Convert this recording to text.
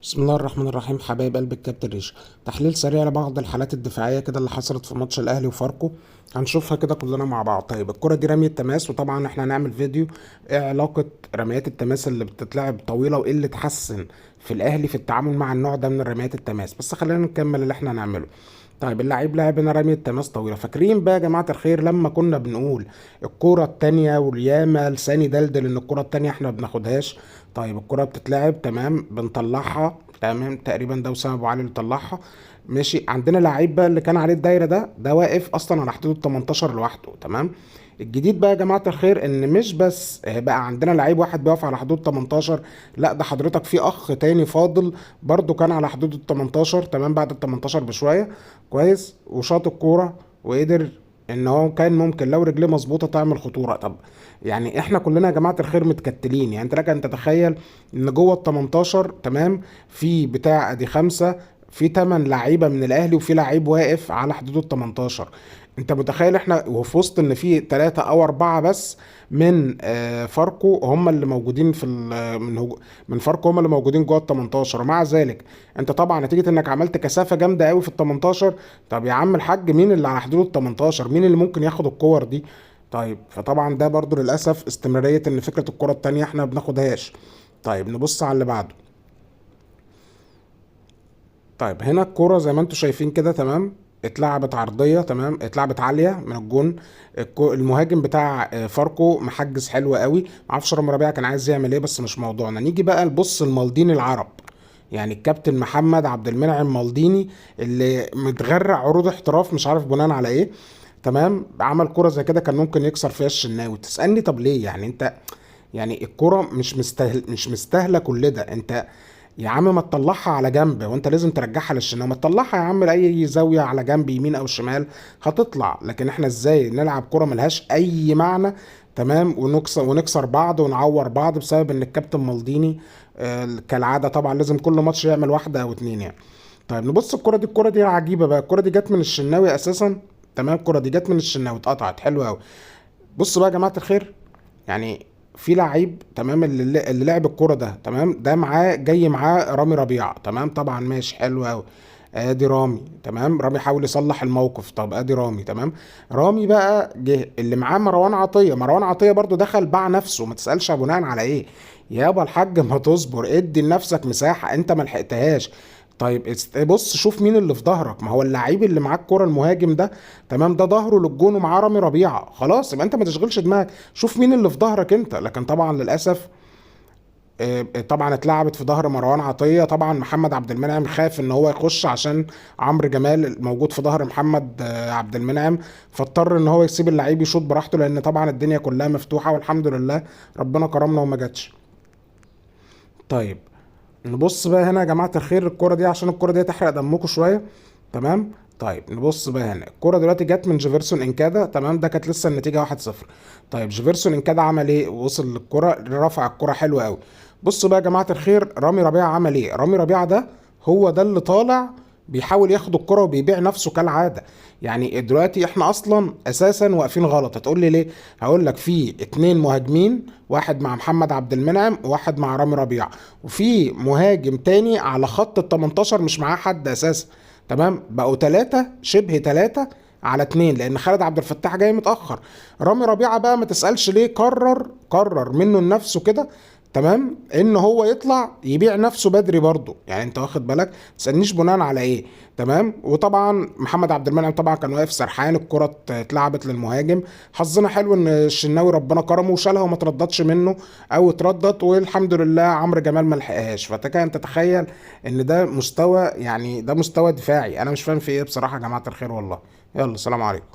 بسم الله الرحمن الرحيم. حبايب قلب الكابتن ريش، تحليل سريع لبعض الحالات الدفاعيه كده اللي حصلت في ماتش الاهلي وفاركو. هنشوفها كده كلنا مع بعض. طيب الكره دي رميه تماس، وطبعا احنا هنعمل فيديو ايه علاقه رميات التماس اللي بتتلعب طويله وايه اللي اتحسن في الاهلي في التعامل مع النوع ده من رميات التماس. بس خلينا نكمل اللي احنا هنعمله. طيب اللعيب لعب هنا رمية تماس طويلة. فاكرين بقى يا جماعة الخير لما كنا بنقول الكرة التانية والياما لساني دلدل ان الكرة التانية احنا ما بناخدهاش؟ طيب الكرة بتتلعب تمام، بنطلعها تمام، تقريبا ده وسام ابو علي اللي طلعها. ماشي، عندنا لعيب بقى اللي كان عليه الدايرة ده واقف اصلا على حدود ال 18 لوحده. تمام. الجديد بقى يا جماعة الخير ان مش بس بقى عندنا لعيب واحد بيقف على حدود 18، لا ده حضرتك في اخ تاني فاضل برضو كان على حدود ال 18. تمام، بعد ال 18 بشوية كويس، وشاط الكورة وقدر ان هو كان ممكن لو رجليه مظبوطة تعمل خطورة. طب يعني احنا كلنا يا جماعة الخير متكتلين. يعني انت لك ان تتخيل ان جوه ال 18 تمام في بتاع ادي خمسة، في 8 لعيبة من الاهلي وفي لعيب واقف على حدود ال 18. انت متخيل احنا وفي وسط ان في 3 او 4 بس من فاركو هم اللي موجودين في من فاركو هم اللي موجودين جوه ال 18. ومع ذلك انت طبعا نتيجه انك عملت كثافه جامده قوي في ال 18. طب يا عم الحاج مين اللي على حدود ال 18؟ مين اللي ممكن ياخد الكور دي؟ طيب فطبعا ده برضو للاسف استمراريه ان فكره الكره التانيه احنا ما بناخدهاش. طيب نبص على اللي بعده. طيب هنا الكرة زي ما انتم شايفين كده تمام، اتلعبت عرضية تمام، اتلعبت عالية من الجون. المهاجم بتاع فاركو محجز حلو قوي. معرفش رامي ربيعة كان عايز يعمل ايه، بس مش موضوعنا. نيجي بقى نبص المالديني العرب، يعني الكابتن محمد عبد المنعم مالديني اللي متغرق عروض احتراف مش عارف بناء على ايه. تمام، عمل كرة زي كده كان ممكن يكسر فيها الشناوي. تسألني طب ليه؟ يعني انت يعني الكرة مش مستاهلة كل ده. انت يا عم ما تطلعها على جنب، وانت لازم ترجعها للشناوي؟ ما تطلعها يا عم لاي زاويه على جنب يمين او شمال هتطلع. لكن احنا ازاي نلعب كره ملهاش اي معنى؟ تمام، ونكسر بعض ونعور بعض بسبب ان الكابتن مالديني كالعاده طبعا لازم كل ماتش يعمل واحده او اتنين يعني. طيب نبص الكره دي. الكره دي عجيبه بقى، الكره دي جت من الشناوي اساسا. تمام، الكره دي جت من الشناوي اتقطعت حلوه قوي. بص بقى يا جماعه الخير، يعني في لعيب تمام اللي لعب الكرة ده تمام، ده معاه جاي معاه رامي ربيعة. تمام طبعا ماشي حلو قوي. ادي رامي تمام، رامي حاول يصلح الموقف. طب ادي رامي تمام. رامي بقى جه اللي معاه مروان عطية. مروان عطية برضو دخل باع نفسه، ما تسألش بناء على ايه. يابا الحاج ما تصبر، ادي لنفسك مساحة، انت ما لحقتهاش. طيب بص شوف مين اللي في ظهرك. ما هو اللعيب اللي معاك كرة المهاجم ده تمام، ده ظهره للجون ومعاه رامي ربيعة. خلاص يبقى انت ما تشغلش دماغك، شوف مين اللي في ظهرك انت. لكن طبعا للاسف طبعا اتلعبت في ظهر مروان عطية. طبعا محمد عبد المنعم خاف ان هو يخش عشان عمرو جمال موجود في ظهر محمد عبد المنعم، فاضطر ان هو يسيب اللعيب يشوط براحته، لان طبعا الدنيا كلها مفتوحة والحمد لله ربنا كرمنا وما جاتش. طيب نبص بقى هنا يا جماعة الخير الكرة دي عشان الكرة دي تحرق دمكم شوية. تمام. طيب نبص بقى هنا، الكرة دلوقتي جت من جيفرسون انكادا. تمام، ده كانت لسه النتيجة 1-0. طيب جيفرسون انكادا عمل ايه؟ وصل للكرة، رفع الكرة حلوة قوي. بصوا بقى يا جماعة الخير رامي ربيعة عمل ايه. رامي ربيعة ده هو ده اللي طالع بيحاول ياخد الكرة وبيبيع نفسه كالعادة. يعني دلوقتي احنا اصلا اساسا واقفين غلط. هتقول لي ليه؟ هقول لك في 2 مهاجمين، واحد مع محمد عبد المنعم وواحد مع رامي ربيعة، وفي مهاجم تاني على خط ال 18 مش معاه حد اساسا. تمام، بقوا 3 شبه 3 على 2 لان خالد عبد الفتاح جاي متاخر. رامي ربيعه بقى ما تسالش ليه، قرر منه لنفسه كده تمام ان هو يطلع يبيع نفسه بدري برضه. يعني انت واخد بالك، ما تسالنيش بناء على ايه. تمام، وطبعا محمد عبد المنعم طبعا كان واقف سرحان، الكره اتلعبت للمهاجم. حظنا حلو ان الشناوي ربنا كرمه وشالها وما ترددش منه، او اتردد والحمد لله عمرو جمال ما لحقهاش. فتكاد تتخيل ان ده مستوى، يعني ده مستوى دفاعي انا مش فاهم في ايه بصراحه يا جماعه الخير والله. يلا سلام عليكم.